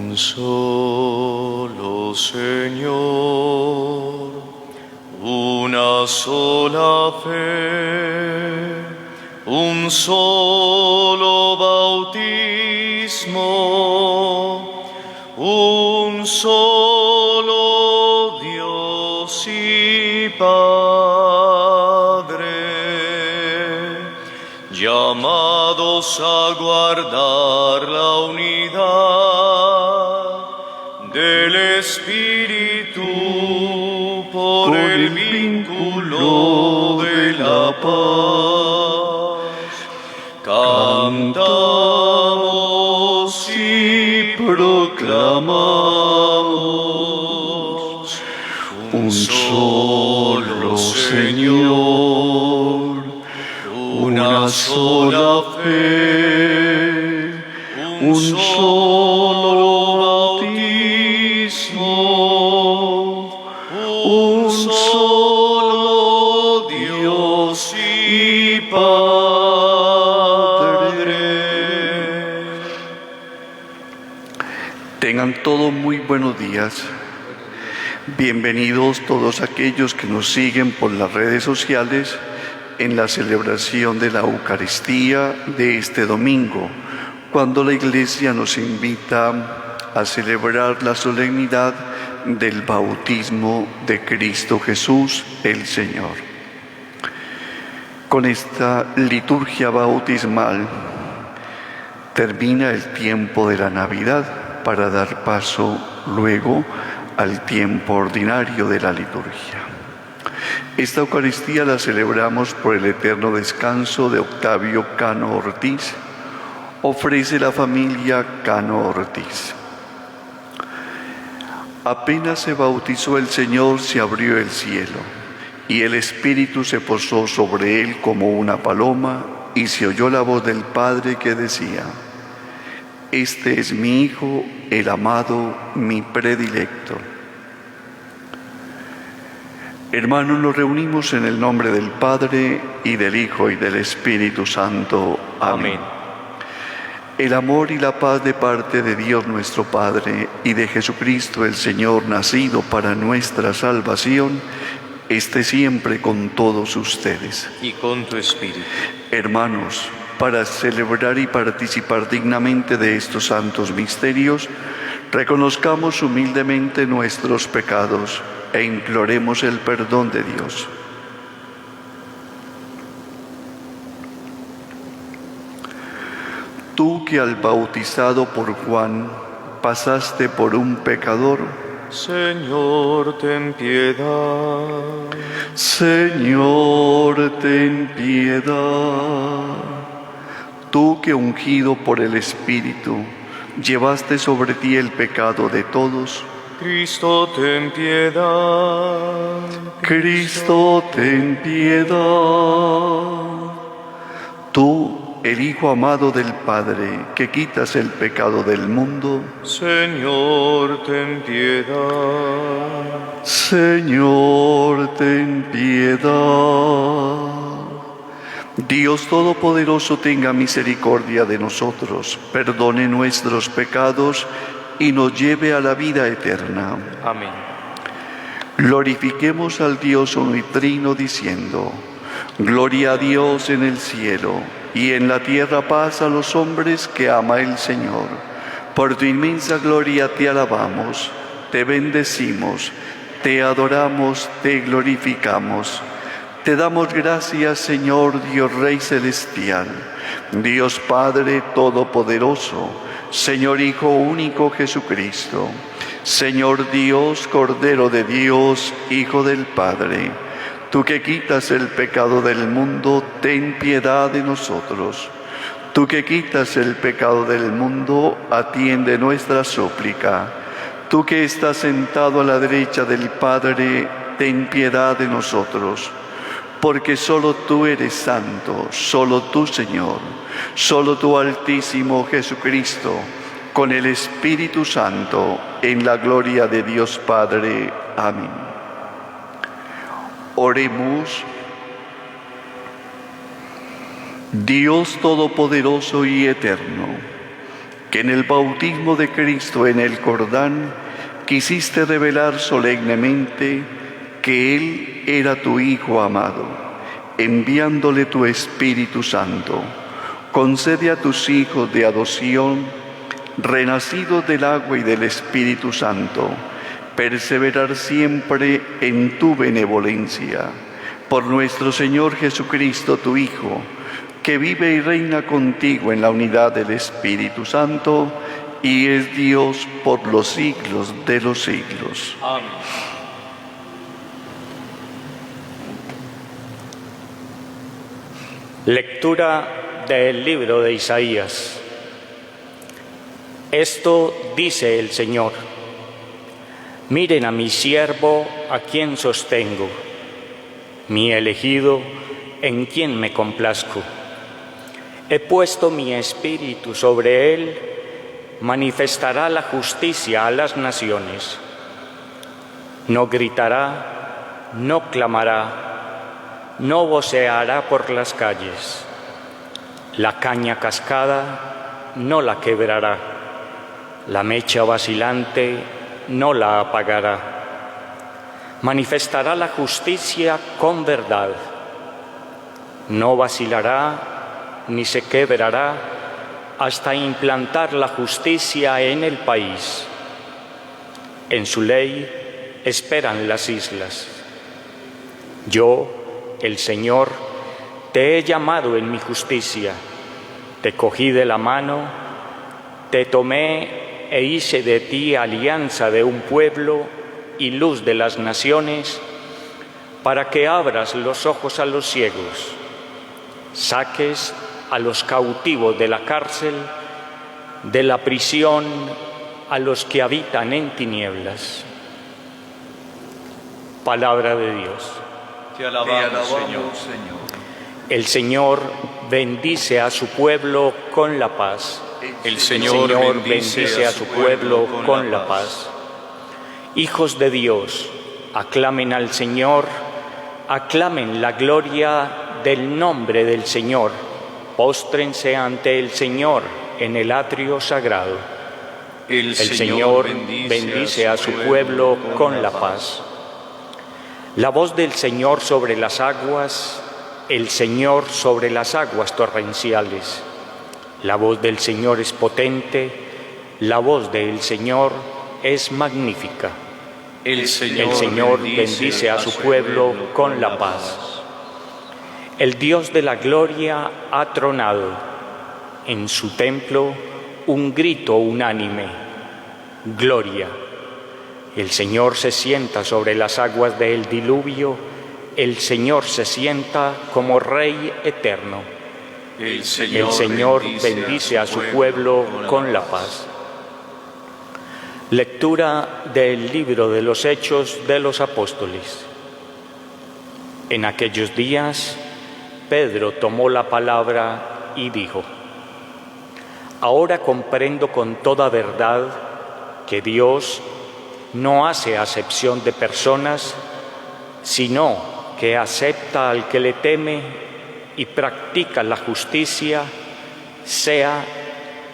Un solo Señor, una sola fe, un solo bautismo, un solo Dios y Padre, llamados a guardar la unidad del Espíritu por el vínculo de la paz. Cantamos y proclamamos un solo Señor, una sola fe, un solo bautismo, un solo Dios y Padre. Tengan todos muy buenos días. Bienvenidos todos aquellos que nos siguen por las redes sociales en la celebración de la Eucaristía de este domingo, cuando la Iglesia nos invita a celebrar la solemnidad del bautismo de Cristo Jesús, el Señor. Con esta liturgia bautismal termina el tiempo de la Navidad para dar paso luego al tiempo ordinario de la liturgia. Esta Eucaristía la celebramos por el eterno descanso de Octavio Cano Ortiz. Ofrece la familia Cano Ortiz. Apenas se bautizó el Señor, se abrió el cielo, y el Espíritu se posó sobre él como una paloma, y se oyó la voz del Padre que decía: Este es mi Hijo, el amado, mi predilecto. Hermanos, nos reunimos en el nombre del Padre, y del Hijo, y del Espíritu Santo. Amén. El amor y la paz de parte de Dios nuestro Padre y de Jesucristo el Señor, nacido para nuestra salvación, esté siempre con todos ustedes. Y con tu espíritu. Hermanos, para celebrar y participar dignamente de estos santos misterios, reconozcamos humildemente nuestros pecados e imploremos el perdón de Dios. Tú que al bautizado por Juan pasaste por un pecador, Señor, ten piedad. Señor, ten piedad. Tú que ungido por el Espíritu llevaste sobre ti el pecado de todos, Cristo, ten piedad. Cristo, ten piedad. Tú, el Hijo amado del Padre, que quitas el pecado del mundo, Señor, ten piedad. Señor, ten piedad. Dios Todopoderoso tenga misericordia de nosotros, perdone nuestros pecados y nos lleve a la vida eterna. Amén. Glorifiquemos al Dios unitrino diciendo: Gloria a Dios en el cielo, y en la tierra paz a los hombres que ama el Señor. Por tu inmensa gloria te alabamos, te bendecimos, te adoramos, te glorificamos. Te damos gracias, Señor Dios Rey Celestial, Dios Padre Todopoderoso, Señor Hijo único Jesucristo, Señor Dios, Cordero de Dios, Hijo del Padre. Tú que quitas el pecado del mundo, ten piedad de nosotros. Tú que quitas el pecado del mundo, atiende nuestra súplica. Tú que estás sentado a la derecha del Padre, ten piedad de nosotros. Porque solo tú eres santo, solo tú, Señor, solo tú, Altísimo Jesucristo, con el Espíritu Santo, en la gloria de Dios Padre. Amén. Oremos. Dios Todopoderoso y Eterno, que en el bautismo de Cristo en el Jordán quisiste revelar solemnemente que Él era tu Hijo amado, enviándole tu Espíritu Santo. Concede a tus hijos de adopción, renacidos del agua y del Espíritu Santo, perseverar siempre en tu benevolencia. Por nuestro Señor Jesucristo, tu Hijo, que vive y reina contigo en la unidad del Espíritu Santo, y es Dios por los siglos de los siglos. Amén. Lectura del libro de Isaías. Esto dice el Señor: miren a mi siervo, a quien sostengo, mi elegido, en quien me complazco. He puesto mi espíritu sobre él, manifestará la justicia a las naciones. No gritará, no clamará, no voceará por las calles. La caña cascada no la quebrará, la mecha vacilante no la apagará. Manifestará la justicia con verdad. No vacilará ni se quebrará hasta implantar la justicia en el país. En su ley esperan las islas. Yo, el Señor, te he llamado en mi justicia, te cogí de la mano, te tomé e hice de ti alianza de un pueblo y luz de las naciones, para que abras los ojos a los ciegos, saques a los cautivos de la cárcel, de la prisión a los que habitan en tinieblas. Palabra de Dios. Te alabamos, Señor. El Señor bendice a su pueblo con la paz. El Señor bendice a su pueblo con la paz. Hijos de Dios, aclamen al Señor, aclamen la gloria del nombre del Señor. Póstrense ante el Señor en el atrio sagrado. El Señor bendice a su pueblo con la paz. La voz del Señor sobre las aguas, el Señor sobre las aguas torrenciales. La voz del Señor es potente, la voz del Señor es magnífica. El Señor bendice a su pueblo con la paz. El Dios de la gloria ha tronado, en su templo un grito unánime: gloria. El Señor se sienta sobre las aguas del diluvio, el Señor se sienta como Rey eterno. El Señor bendice a su pueblo con la paz. Lectura del libro de los Hechos de los Apóstoles. En aquellos días, Pedro tomó la palabra y dijo: ahora comprendo con toda verdad que Dios no hace acepción de personas, sino que acepta al que le teme y practica la justicia, sea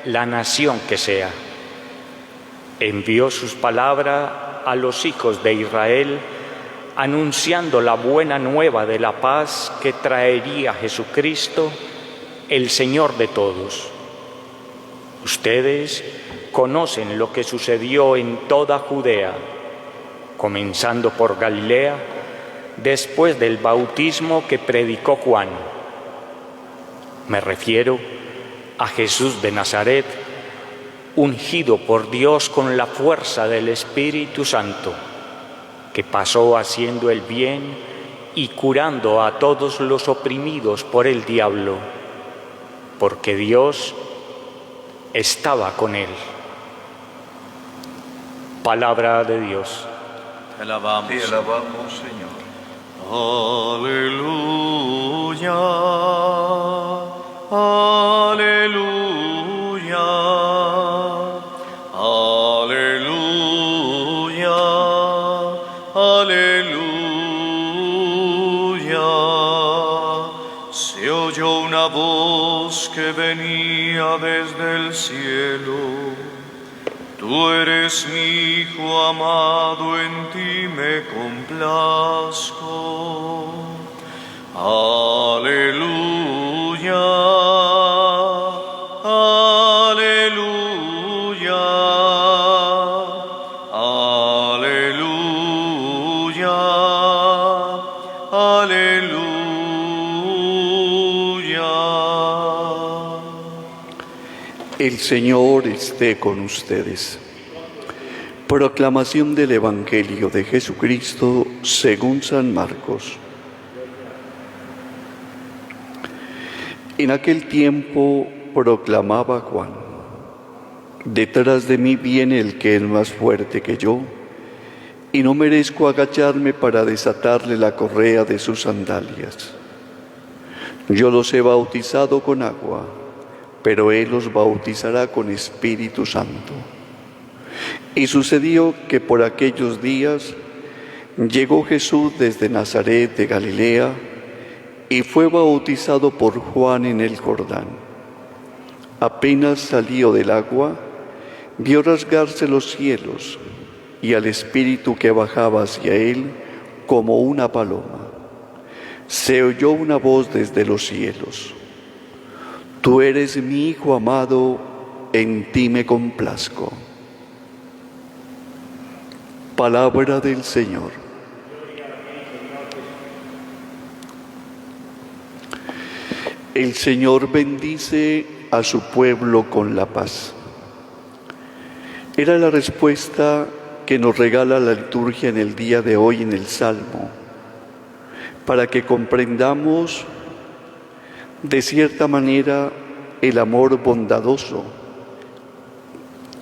la nación que sea. Envió sus palabras a los hijos de Israel, anunciando la buena nueva de la paz que traería Jesucristo, el Señor de todos. Ustedes conocen lo que sucedió en toda Judea, comenzando por Galilea, después del bautismo que predicó Juan. Me refiero a Jesús de Nazaret, ungido por Dios con la fuerza del Espíritu Santo, que pasó haciendo el bien y curando a todos los oprimidos por el diablo, porque Dios estaba con él. Palabra de Dios. Te alabamos, Señor. Aleluya, aleluya, aleluya, aleluya. Se oyó una voz que venía desde el cielo. Tú eres mi Hijo amado, en ti me complazco. Aleluya, aleluya, aleluya, aleluya. El Señor esté con ustedes. Proclamación del Evangelio de Jesucristo según San Marcos. En aquel tiempo proclamaba Juan: detrás de mí viene el que es más fuerte que yo, y no merezco agacharme para desatarle la correa de sus sandalias. Yo los he bautizado con agua, pero Él los bautizará con Espíritu Santo. Y sucedió que por aquellos días llegó Jesús desde Nazaret de Galilea y fue bautizado por Juan en el Jordán. Apenas salió del agua, vio rasgarse los cielos y al Espíritu que bajaba hacia él como una paloma. Se oyó una voz desde los cielos: Tú eres mi Hijo amado, en ti me complazco. Palabra del Señor. El Señor bendice a su pueblo con la paz. Era la respuesta que nos regala la liturgia en el día de hoy en el Salmo, para que comprendamos de cierta manera el amor bondadoso,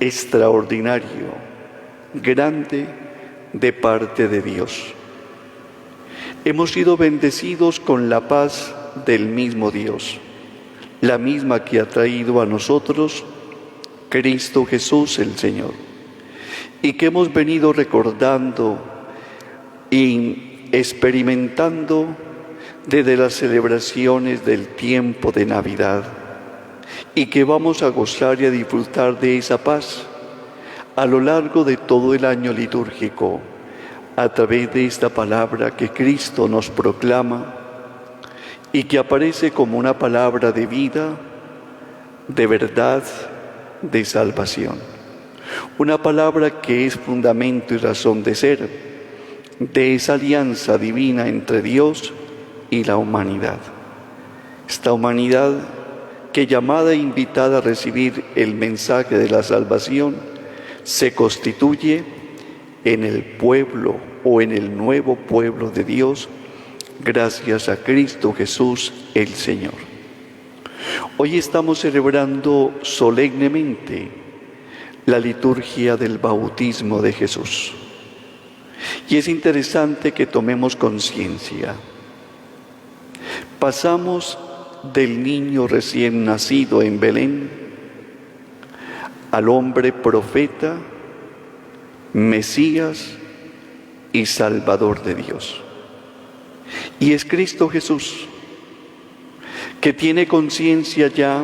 extraordinario, grande de parte de Dios. Hemos sido bendecidos con la paz del mismo Dios, la misma que ha traído a nosotros Cristo Jesús el Señor, y que hemos venido recordando y experimentando desde las celebraciones del tiempo de Navidad, y que vamos a gozar y a disfrutar de esa paz a lo largo de todo el año litúrgico, a través de esta palabra que Cristo nos proclama y que aparece como una palabra de vida, de verdad, de salvación. Una palabra que es fundamento y razón de ser de esa alianza divina entre Dios y la humanidad. Esta humanidad que, llamada e invitada a recibir el mensaje de la salvación, se constituye en el pueblo o en el nuevo pueblo de Dios, gracias a Cristo Jesús el Señor. Hoy estamos celebrando solemnemente la liturgia del bautismo de Jesús. Y es interesante que tomemos conciencia. Pasamos del niño recién nacido en Belén al hombre profeta, Mesías y Salvador de Dios. Y es Cristo Jesús, que tiene conciencia ya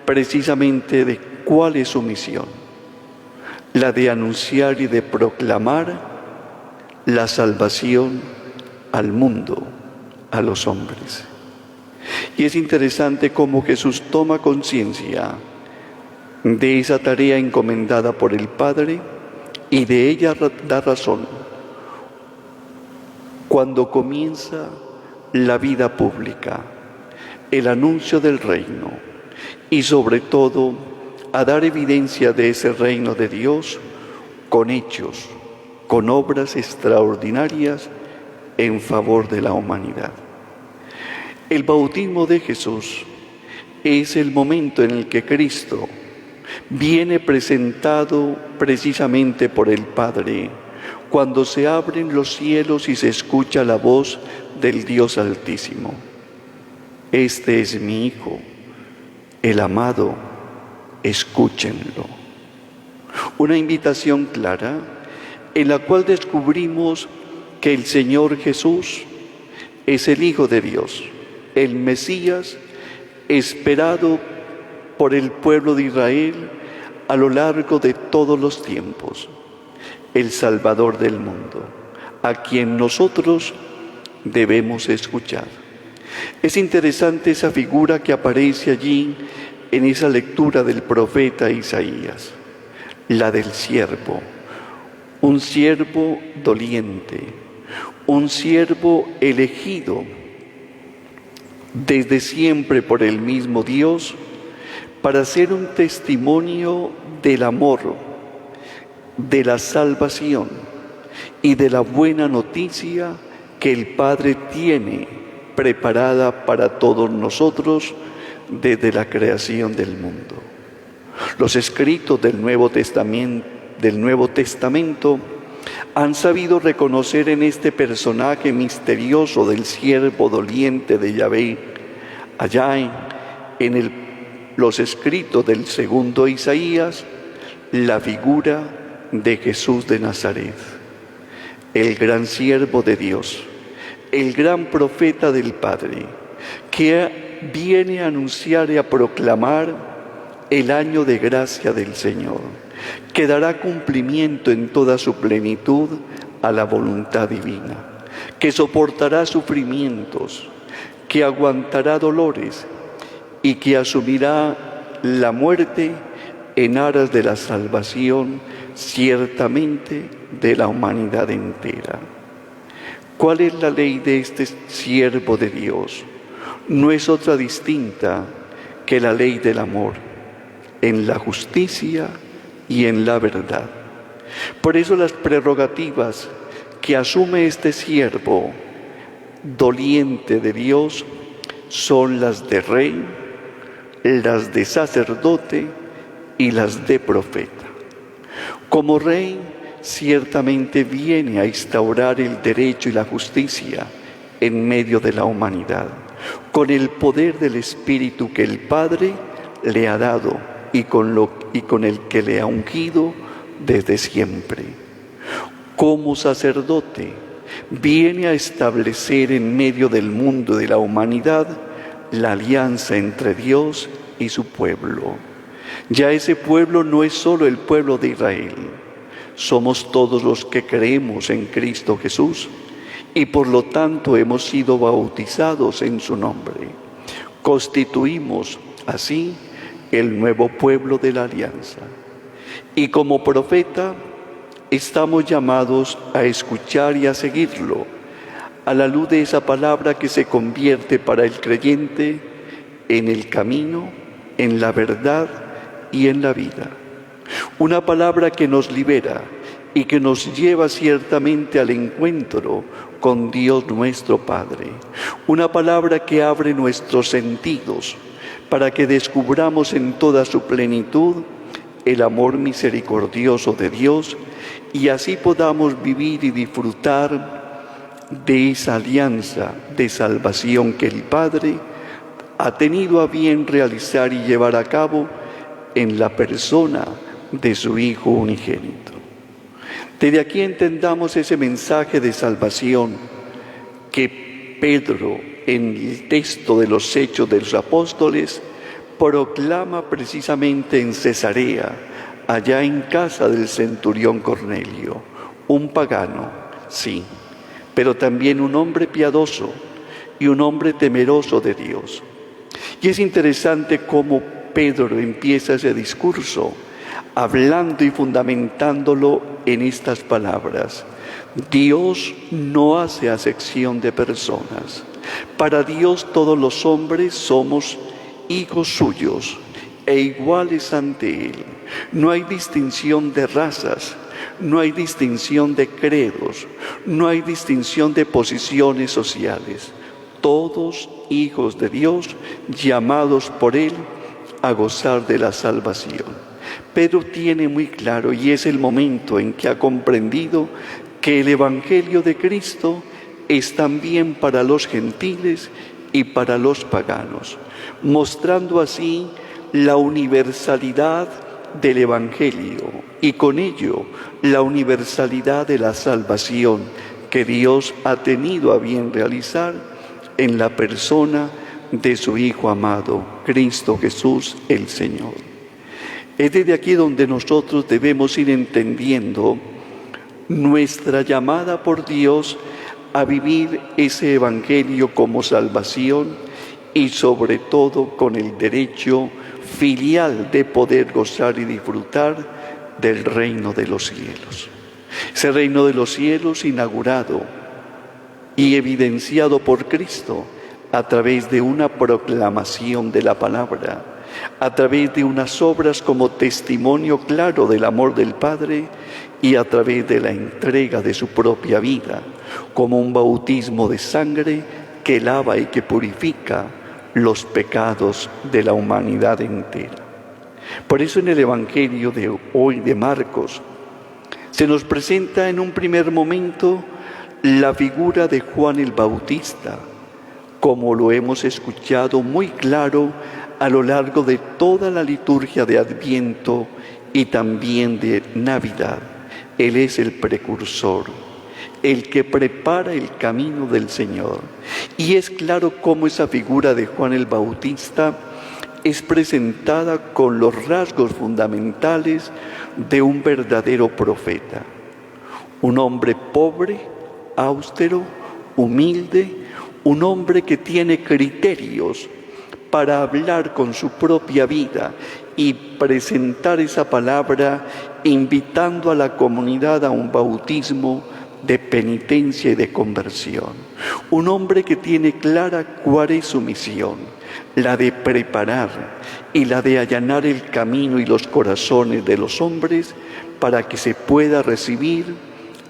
precisamente de cuál es su misión, la de anunciar y de proclamar la salvación al mundo, a los hombres. Y es interesante cómo Jesús toma conciencia de esa tarea encomendada por el Padre y de ella da razón cuando comienza la vida pública, el anuncio del reino y sobre todo a dar evidencia de ese reino de Dios con hechos, con obras extraordinarias en favor de la humanidad. El bautismo de Jesús es el momento en el que Cristo viene presentado precisamente por el Padre, cuando se abren los cielos y se escucha la voz del Dios Altísimo. Este es mi Hijo, el amado, escúchenlo. Una invitación clara en la cual descubrimos que el Señor Jesús es el Hijo de Dios, el Mesías, esperado por el pueblo de Israel a lo largo de todos los tiempos, el Salvador del mundo, a quien nosotros debemos escuchar. Es interesante esa figura que aparece allí en esa lectura del profeta Isaías, la del siervo, un siervo doliente, un siervo elegido desde siempre por el mismo Dios para ser un testimonio del amor, de la salvación y de la buena noticia que el Padre tiene preparada para todos nosotros desde la creación del mundo. Los escritos del Nuevo Testamento han sabido reconocer en este personaje misterioso del siervo doliente de Yahvé, allá en los escritos del segundo Isaías, la figura de Jesús de Nazaret, el gran siervo de Dios, el gran profeta del Padre, que viene a anunciar y a proclamar el año de gracia del Señor, que dará cumplimiento en toda su plenitud a la voluntad divina, que soportará sufrimientos, que aguantará dolores y que asumirá la muerte en aras de la salvación, ciertamente, de la humanidad entera. ¿Cuál es la ley de este siervo de Dios? No es otra distinta que la ley del amor, en la justicia y en la verdad. Por eso las prerrogativas que asume este siervo doliente de Dios son las de rey, las de sacerdote y las de profeta. Como rey, ciertamente viene a instaurar el derecho y la justicia en medio de la humanidad, con el poder del Espíritu que el Padre le ha dado y con el que le ha ungido desde siempre. Como sacerdote, viene a establecer en medio del mundo de la humanidad la alianza entre Dios y su pueblo. Ya ese pueblo no es solo el pueblo de Israel, somos todos los que creemos en Cristo Jesús y por lo tanto hemos sido bautizados en su nombre. Constituimos así el nuevo pueblo de la alianza. Y como profeta estamos llamados a escuchar y a seguirlo, a la luz de esa palabra que se convierte para el creyente en el camino, en la verdad y en la vida. Una palabra que nos libera y que nos lleva ciertamente al encuentro con Dios nuestro Padre. Una palabra que abre nuestros sentidos para que descubramos en toda su plenitud el amor misericordioso de Dios y así podamos vivir y disfrutar de esa alianza de salvación que el Padre ha tenido a bien realizar y llevar a cabo en la persona de su Hijo unigénito. Desde aquí entendamos ese mensaje de salvación que Pedro, en el texto de los Hechos de los Apóstoles, proclama precisamente en Cesarea, allá en casa del centurión Cornelio, un pagano, sí, pero también un hombre piadoso y un hombre temeroso de Dios. Y es interesante cómo Pedro empieza ese discurso hablando y fundamentándolo en estas palabras: Dios no hace acepción de personas. Para Dios todos los hombres somos hijos suyos e iguales ante Él. No hay distinción de razas, no hay distinción de credos, no hay distinción de posiciones sociales. Todos hijos de Dios, llamados por Él a gozar de la salvación. Pedro tiene muy claro, y es el momento en que ha comprendido, que el Evangelio de Cristo es también para los gentiles y para los paganos, mostrando así la universalidad del Evangelio y con ello la universalidad de la salvación que Dios ha tenido a bien realizar en la persona de su Hijo amado, Cristo Jesús el Señor. Es desde aquí donde nosotros debemos ir entendiendo nuestra llamada por Dios a vivir ese Evangelio como salvación y sobre todo con el derecho filial de poder gozar y disfrutar del reino de los cielos. Ese reino de los cielos inaugurado y evidenciado por Cristo a través de una proclamación de la palabra, a través de unas obras como testimonio claro del amor del Padre y a través de la entrega de su propia vida, como un bautismo de sangre que lava y que purifica los pecados de la humanidad entera. Por eso en el Evangelio de hoy de Marcos se nos presenta en un primer momento la figura de Juan el Bautista, como lo hemos escuchado muy claro a lo largo de toda la liturgia de Adviento y también de Navidad. Él es el precursor, el que prepara el camino del Señor. Y es claro cómo esa figura de Juan el Bautista es presentada con los rasgos fundamentales de un verdadero profeta. Un hombre pobre, austero, humilde, un hombre que tiene criterios para hablar con su propia vida y presentar esa palabra invitando a la comunidad a un bautismo de penitencia y de conversión. Un hombre que tiene clara cuál es su misión, la de preparar y la de allanar el camino y los corazones de los hombres para que se pueda recibir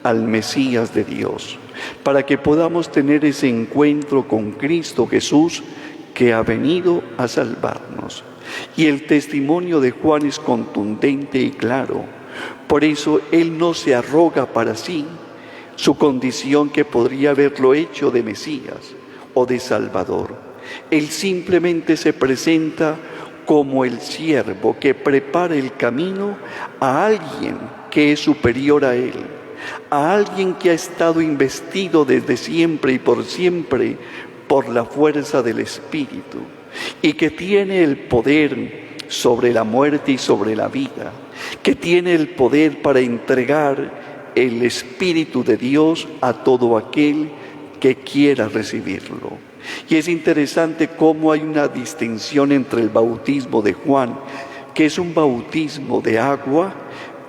al Mesías de Dios, para que podamos tener ese encuentro con Cristo Jesús que ha venido a salvarnos. Y el testimonio de Juan es contundente y claro. Por eso él no se arroga para sí su condición que podría haberlo hecho de Mesías o de Salvador. Él simplemente se presenta como el siervo que prepara el camino a alguien que es superior a él, a alguien que ha estado investido desde siempre y por siempre por la fuerza del Espíritu y que tiene el poder sobre la muerte y sobre la vida, que tiene el poder para entregar el Espíritu de Dios a todo aquel que quiera recibirlo. Y es interesante cómo hay una distinción entre el bautismo de Juan, que es un bautismo de agua,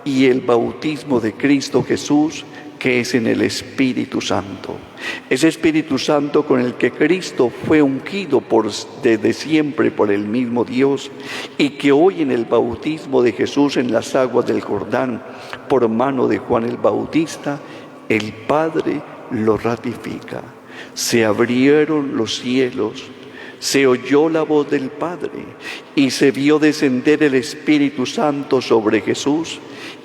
y el bautismo de Cristo Jesús, que es en el Espíritu Santo. Ese Espíritu Santo con el que Cristo fue ungido desde siempre por el mismo Dios y que hoy en el bautismo de Jesús en las aguas del Jordán por mano de Juan el Bautista, el Padre lo ratifica. Se abrieron los cielos, se oyó la voz del Padre y se vio descender el Espíritu Santo sobre Jesús,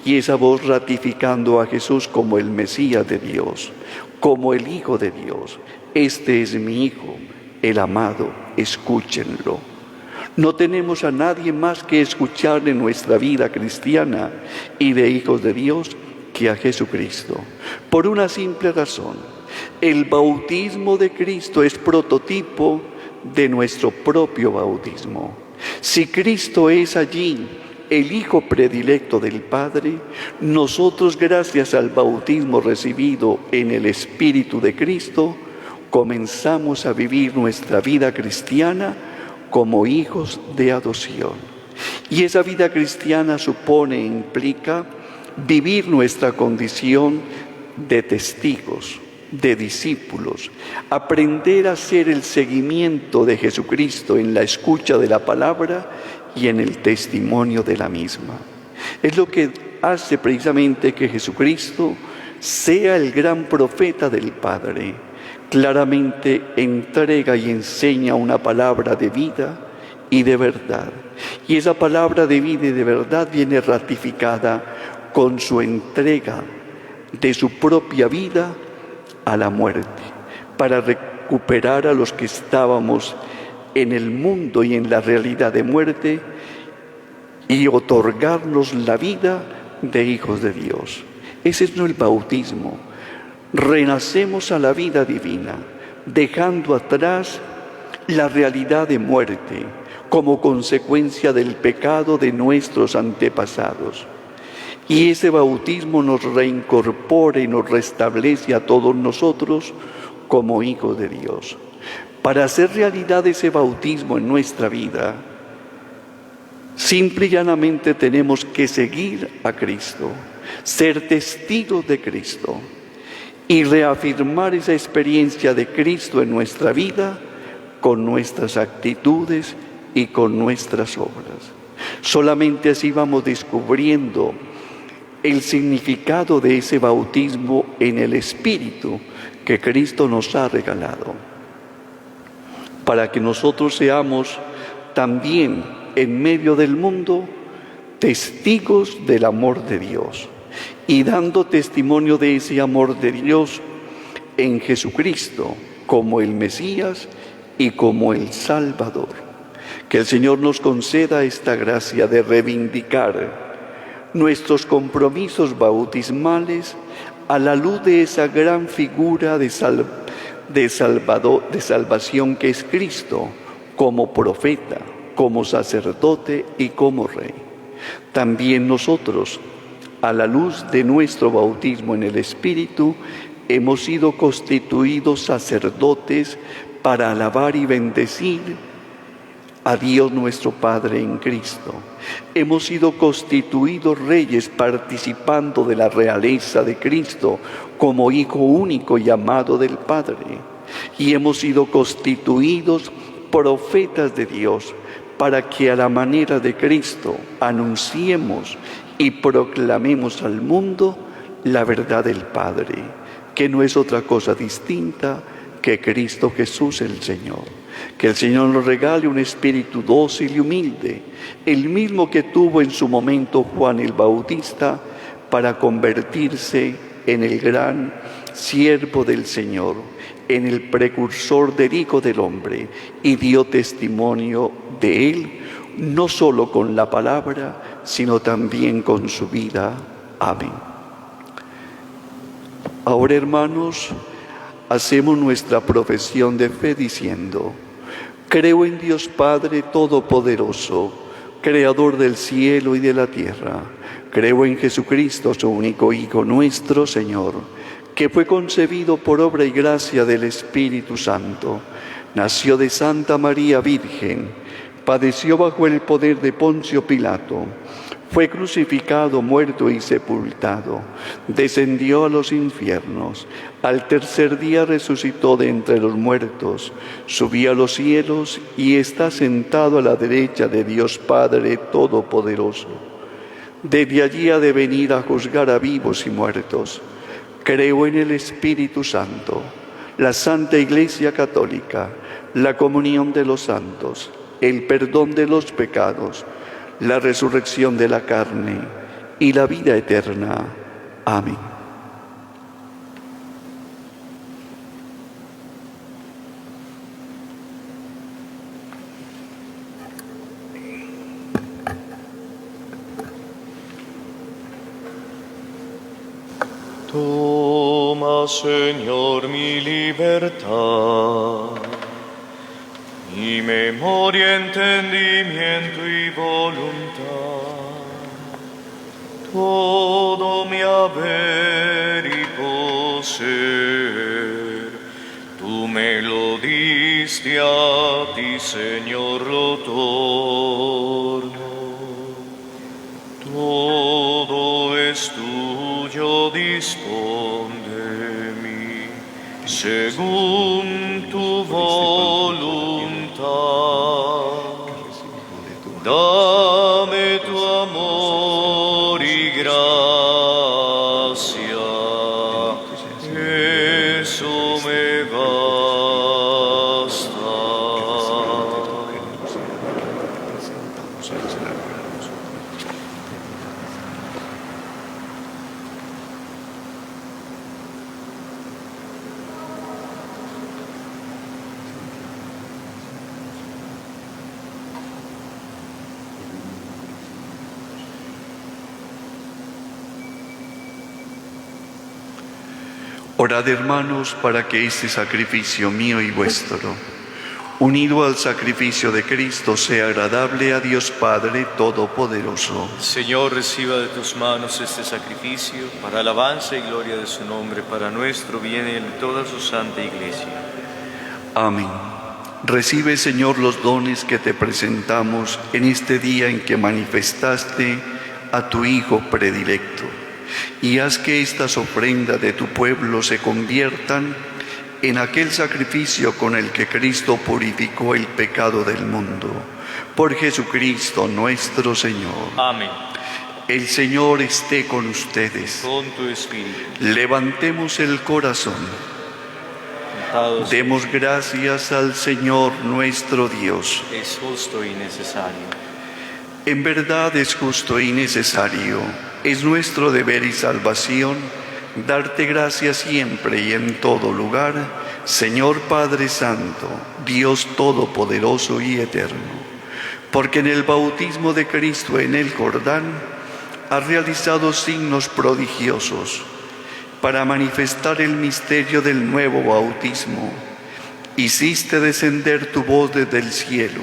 y esa voz ratificando a Jesús como el Mesías de Dios, como el Hijo de Dios. Este es mi Hijo, el amado, escúchenlo. No tenemos a nadie más que escuchar en nuestra vida cristiana y de hijos de Dios que a Jesucristo. Por una simple razón: el bautismo de Cristo es prototipo de nuestro propio bautismo. Si Cristo es allí, el Hijo predilecto del Padre, nosotros, gracias al bautismo recibido en el Espíritu de Cristo, comenzamos a vivir nuestra vida cristiana como hijos de adopción. Y esa vida cristiana implica vivir nuestra condición de testigos, de discípulos, aprender a hacer el seguimiento de Jesucristo en la escucha de la palabra y en el testimonio de la misma. Es lo que hace precisamente que Jesucristo sea el gran profeta del Padre. Claramente entrega y enseña una palabra de vida y de verdad. Y esa palabra de vida y de verdad viene ratificada con su entrega de su propia vida a la muerte, para recuperar a los que estábamos en el mundo y en la realidad de muerte y otorgarnos la vida de hijos de Dios. Ese es no el bautismo. Renacemos a la vida divina, dejando atrás la realidad de muerte como consecuencia del pecado de nuestros antepasados. Y ese bautismo nos reincorpora y nos restablece a todos nosotros como hijos de Dios. Para hacer realidad ese bautismo en nuestra vida, simple y llanamente tenemos que seguir a Cristo, ser testigos de Cristo y reafirmar esa experiencia de Cristo en nuestra vida con nuestras actitudes y con nuestras obras. Solamente así vamos descubriendo el significado de ese bautismo en el Espíritu que Cristo nos ha regalado, para que nosotros seamos también en medio del mundo testigos del amor de Dios y dando testimonio de ese amor de Dios en Jesucristo como el Mesías y como el Salvador. Que el Señor nos conceda esta gracia de reivindicar nuestros compromisos bautismales a la luz de esa gran figura de salvación que es Cristo, como profeta, como sacerdote y como rey. También nosotros, a la luz de nuestro bautismo en el Espíritu, hemos sido constituidos sacerdotes para alabar y bendecir a Dios nuestro Padre en Cristo. Hemos sido constituidos reyes participando de la realeza de Cristo como Hijo único y amado del Padre. Y hemos sido constituidos profetas de Dios para que a la manera de Cristo anunciemos y proclamemos al mundo la verdad del Padre, que no es otra cosa distinta que Cristo Jesús el Señor. Que el Señor nos regale un espíritu dócil y humilde, el mismo que tuvo en su momento Juan el Bautista, para convertirse en el gran siervo del Señor, en el precursor del Hijo del Hombre, y dio testimonio de Él, no solo con la palabra, sino también con su vida. Amén. Ahora, hermanos, hacemos nuestra profesión de fe diciendo: creo en Dios Padre Todopoderoso, Creador del cielo y de la tierra. Creo en Jesucristo, su único Hijo, nuestro Señor, que fue concebido por obra y gracia del Espíritu Santo. Nació de Santa María Virgen, padeció bajo el poder de Poncio Pilato, fue crucificado, muerto y sepultado, descendió a los infiernos, al tercer día resucitó de entre los muertos, subió a los cielos y está sentado a la derecha de Dios Padre Todopoderoso. Desde allí ha de venir a juzgar a vivos y muertos. Creo en el Espíritu Santo, la Santa Iglesia Católica, la comunión de los santos, el perdón de los pecados, la resurrección de la carne y la vida eterna. Amén. Toma, Señor, mi libertad, mi memoria, entendimiento y voluntad, todo mi haber y poseer, tú me lo diste, a ti, Señor, lo torno. Todo es tuyo, dispón de mí, según tu voluntad. Dame tu amor y gracia, eso me basta. Orad, hermanos, para que este sacrificio mío y vuestro unido al sacrificio de Cristo, sea agradable a Dios Padre Todopoderoso. Señor, reciba de tus manos este sacrificio para alabanza y gloria de su nombre, para nuestro bien y el de toda su santa Iglesia. Amén. Recibe, Señor, los dones que te presentamos en este día en que manifestaste a tu Hijo predilecto, y haz que estas ofrendas de tu pueblo se conviertan en aquel sacrificio con el que Cristo purificó el pecado del mundo. Por Jesucristo nuestro Señor. Amén. El Señor esté con ustedes. Con tu espíritu. Levantemos el corazón. Sentados, Demos gracias al Señor nuestro Dios. es justo y necesario. En verdad es justo y necesario, es nuestro deber y salvación, darte gracias siempre y en todo lugar, Señor Padre Santo, Dios Todopoderoso y Eterno, porque en el bautismo de Cristo en el Jordán has realizado signos prodigiosos para manifestar el misterio del nuevo bautismo. Hiciste descender tu voz desde el cielo,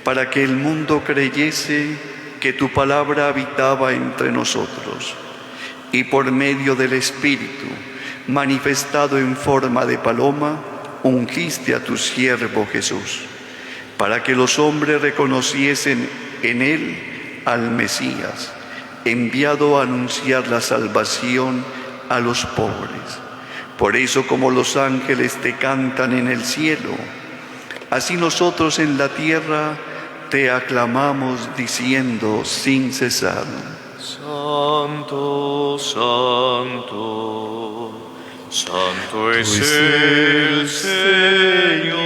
para que el mundo creyese que tu palabra habitaba entre nosotros, y por medio del Espíritu, manifestado en forma de paloma, ungiste a tu siervo Jesús, para que los hombres reconociesen en él al Mesías, enviado a anunciar la salvación a los pobres. Por eso, como los ángeles te cantan en el cielo, así nosotros en la tierra te aclamamos diciendo sin cesar: Santo, santo, santo es el Señor.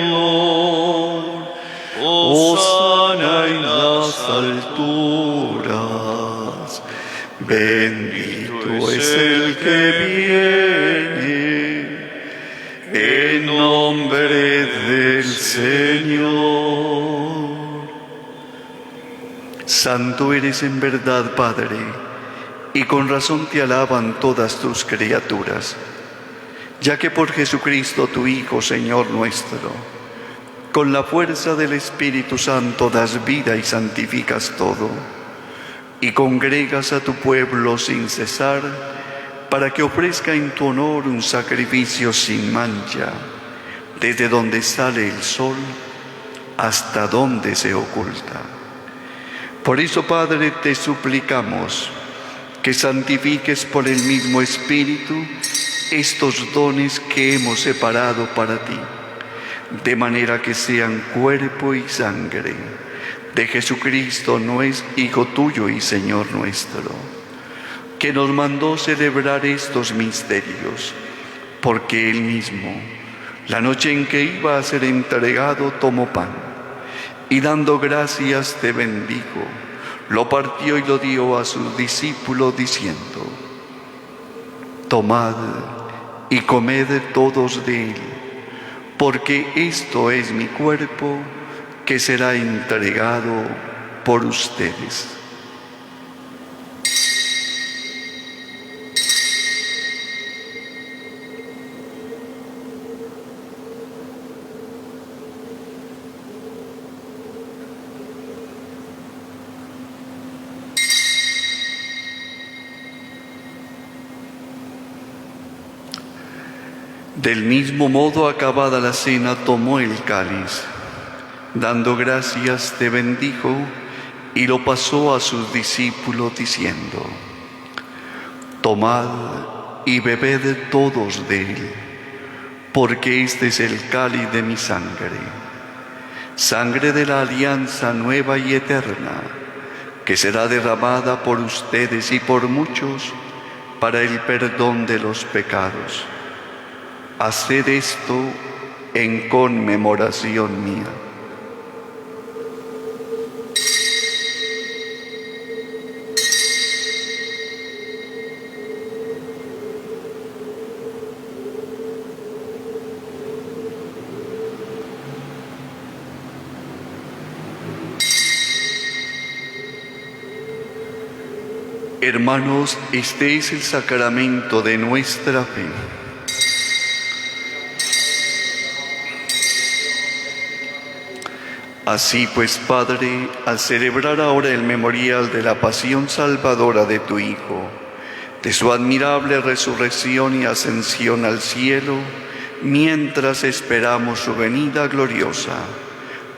Hosana en las alturas, bendito es el que viene en nombre del Señor. Santo eres en verdad, Padre, y con razón te alaban todas tus criaturas, ya que por Jesucristo tu Hijo, Señor nuestro, con la fuerza del Espíritu Santo das vida y santificas todo, y congregas a tu pueblo sin cesar, para que ofrezca en tu honor un sacrificio sin mancha, desde donde sale el sol hasta donde se oculta. Por eso, Padre, te suplicamos que santifiques por el mismo Espíritu estos dones que hemos separado para ti, de manera que sean cuerpo y sangre de Jesucristo, Hijo tuyo y Señor nuestro, que nos mandó celebrar estos misterios, porque Él mismo, la noche en que iba a ser entregado, tomó pan, y dando gracias te bendijo, lo partió y lo dio a sus discípulos diciendo: tomad y comed todos de él, porque esto es mi cuerpo que será entregado por ustedes. Del mismo modo, acabada la cena, tomó el cáliz, dando gracias te bendijo y lo pasó a sus discípulos diciendo: tomad y bebed todos de él, porque este es el cáliz de mi sangre, sangre de la alianza nueva y eterna, que será derramada por ustedes y por muchos para el perdón de los pecados. Haced esto en conmemoración mía. Hermanos, este es el sacramento de nuestra fe. Así pues, Padre, al celebrar ahora el memorial de la pasión salvadora de tu Hijo, de su admirable resurrección y ascensión al cielo, mientras esperamos su venida gloriosa,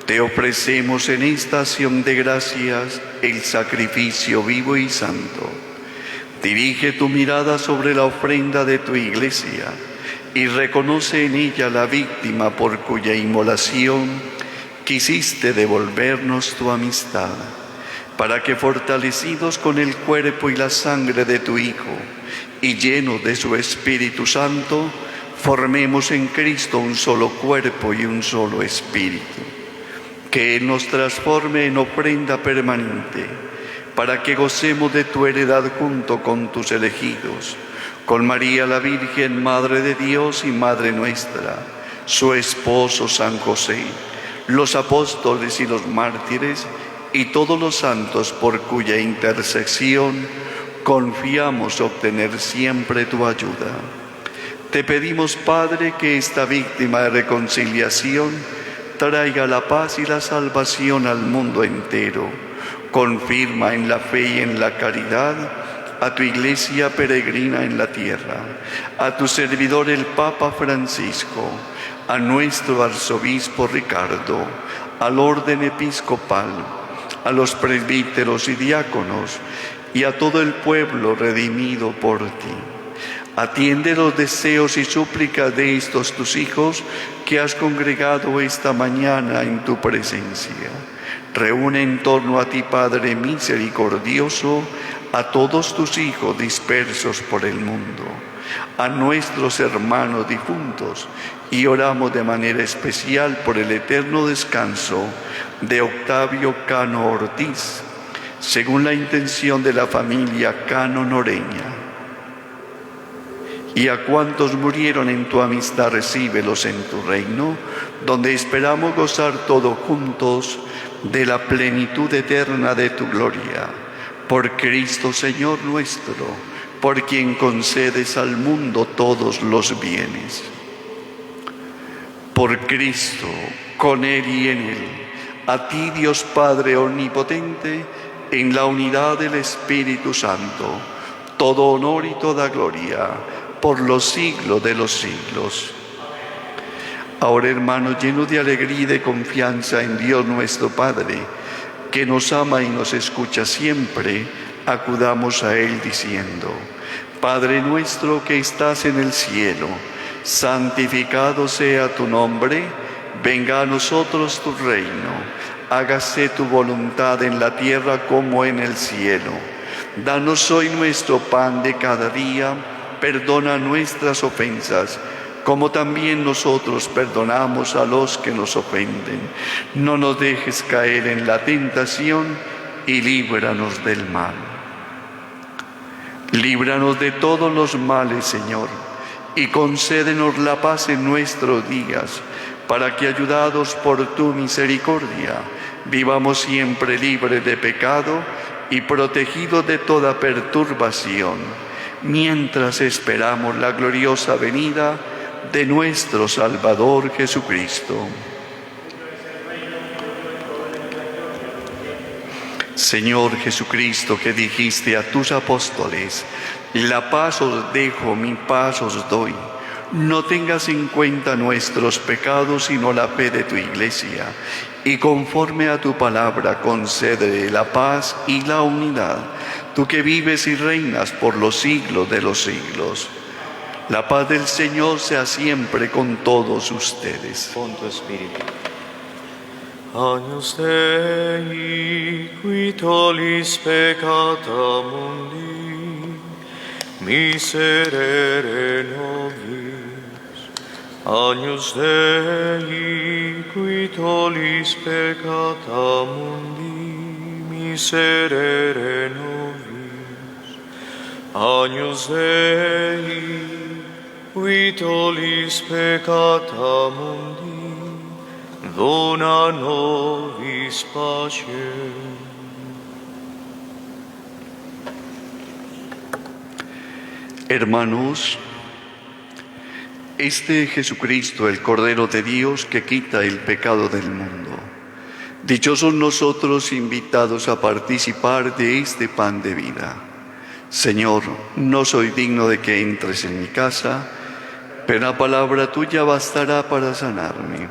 te ofrecemos en esta acción de gracias el sacrificio vivo y santo. Dirige tu mirada sobre la ofrenda de tu Iglesia y reconoce en ella la víctima por cuya inmolación quisiste devolvernos tu amistad, para que fortalecidos con el cuerpo y la sangre de tu Hijo y llenos de su Espíritu Santo, formemos en Cristo un solo cuerpo y un solo espíritu. Que Él nos transforme en ofrenda permanente, para que gocemos de tu heredad junto con tus elegidos, con María la Virgen, Madre de Dios y Madre nuestra, su esposo San José, los apóstoles y los mártires, y todos los santos por cuya intercesión confiamos obtener siempre tu ayuda. Te pedimos, Padre, que esta víctima de reconciliación traiga la paz y la salvación al mundo entero. Confirma en la fe y en la caridad a tu Iglesia peregrina en la tierra, a tu servidor el Papa Francisco, a nuestro arzobispo Ricardo, al orden episcopal, a los presbíteros y diáconos y a todo el pueblo redimido por ti. Atiende los deseos y súplicas de estos tus hijos que has congregado esta mañana en tu presencia. Reúne en torno a ti, Padre misericordioso, a todos tus hijos dispersos por el mundo, a nuestros hermanos difuntos, y oramos de manera especial por el eterno descanso de Octavio Cano Ortiz, según la intención de la familia Cano Noreña. Y a cuantos murieron en tu amistad, recíbelos en tu reino, donde esperamos gozar todos juntos de la plenitud eterna de tu gloria. Por Cristo Señor nuestro, por quien concedes al mundo todos los bienes. Por Cristo, con Él y en Él, a ti Dios Padre omnipotente, en la unidad del Espíritu Santo, todo honor y toda gloria, por los siglos de los siglos. Ahora, hermanos, llenos de alegría y de confianza en Dios nuestro Padre, que nos ama y nos escucha siempre, acudamos a Él diciendo: Padre nuestro que estás en el cielo, santificado sea tu nombre, venga a nosotros tu reino, hágase tu voluntad en la tierra como en el cielo. Danos hoy nuestro pan de cada día, perdona nuestras ofensas, como también nosotros perdonamos a los que nos ofenden. No nos dejes caer en la tentación y líbranos del mal. Líbranos de todos los males, Señor, y concédenos la paz en nuestros días, para que, ayudados por tu misericordia, vivamos siempre libres de pecado y protegidos de toda perturbación, mientras esperamos la gloriosa venida de nuestro Salvador Jesucristo. Señor Jesucristo, que dijiste a tus apóstoles: la paz os dejo, mi paz os doy. No tengas en cuenta nuestros pecados, sino la fe de tu Iglesia, y conforme a tu palabra concede la paz y la unidad, tú que vives y reinas por los siglos de los siglos. La paz del Señor sea siempre con todos ustedes. Con tu espíritu. Agnus Dei, qui tollis peccata mundi, miserere nobis. Agnus Dei, qui tollis peccata mundi, miserere nobis. Agnus Dei, qui tollis peccata mundi, dona nobis pacem. Hermanos, este es Jesucristo, el Cordero de Dios que quita el pecado del mundo. Dichosos nosotros invitados a participar de este pan de vida. Señor, no soy digno de que entres en mi casa, pero la palabra tuya bastará para sanarme.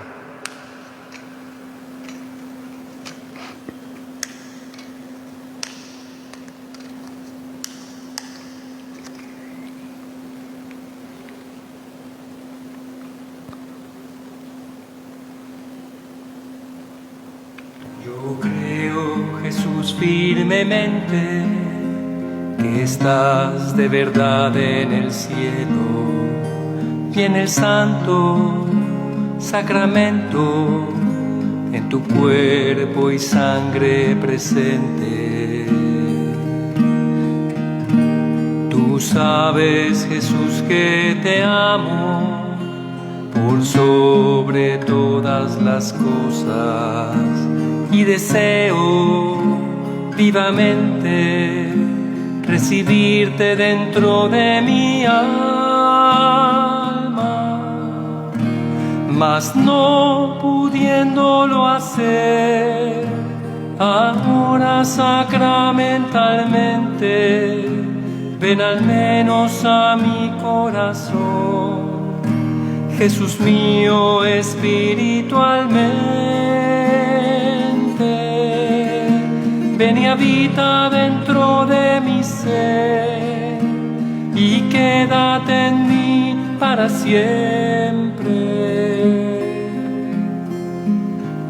Yo creo, Jesús, firmemente que estás de verdad en el cielo y en el santo sacramento, en tu cuerpo y sangre presente. Tú sabes, Jesús, que te amo por sobre todas las cosas y deseo vivamente recibirte dentro de mi alma, mas no pudiéndolo hacer ahora sacramentalmente, ven al menos a mi corazón, Jesús mío, espiritualmente. Ven y habita dentro de mi ser y quédate en mí para siempre,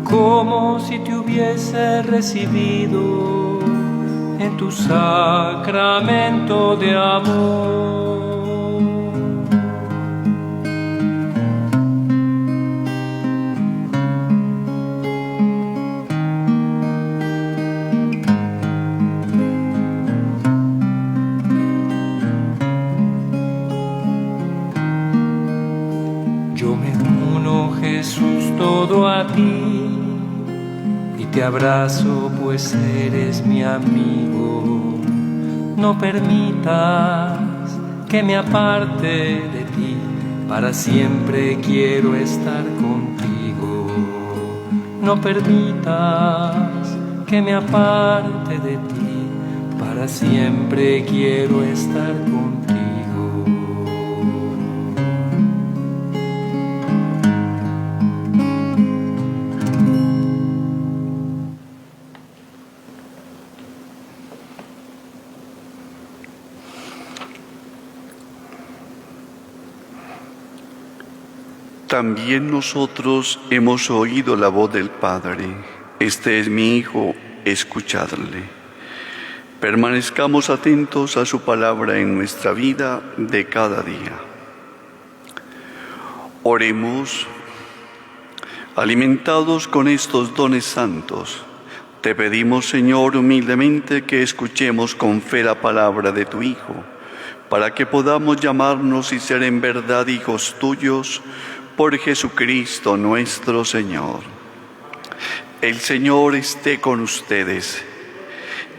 como si te hubiese recibido en tu sacramento de amor. Jesús, todo a ti y te abrazo, pues eres mi amigo. No permitas que me aparte de ti, para siempre quiero estar contigo. No permitas que me aparte de ti, para siempre quiero estar contigo. También nosotros hemos oído la voz del Padre. Este es mi Hijo, escuchadle. Permanezcamos atentos a su palabra en nuestra vida de cada día. Oremos. Alimentados con estos dones santos, te pedimos, Señor, humildemente que escuchemos con fe la palabra de tu Hijo, para que podamos llamarnos y ser en verdad hijos tuyos, por Jesucristo nuestro Señor. El Señor esté con ustedes,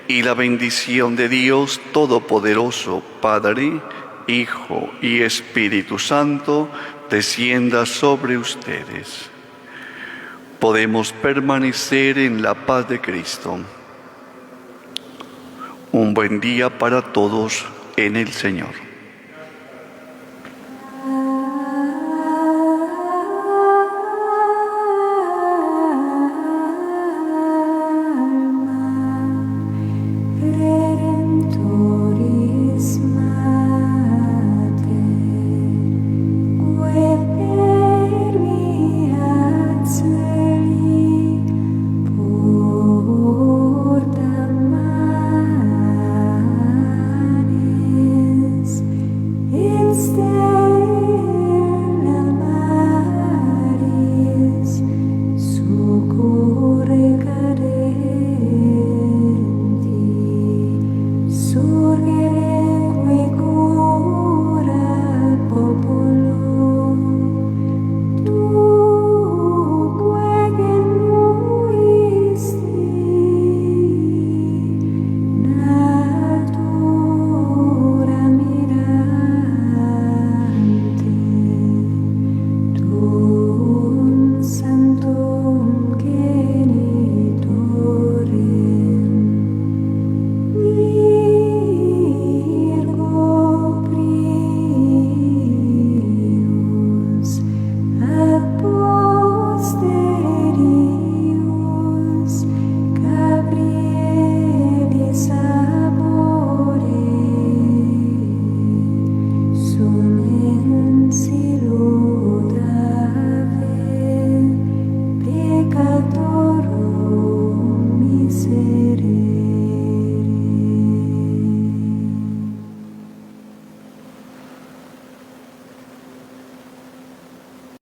y la bendición de Dios Todopoderoso, Padre, Hijo y Espíritu Santo, descienda sobre ustedes. Podemos permanecer en la paz de Cristo. Un buen día para todos en el Señor.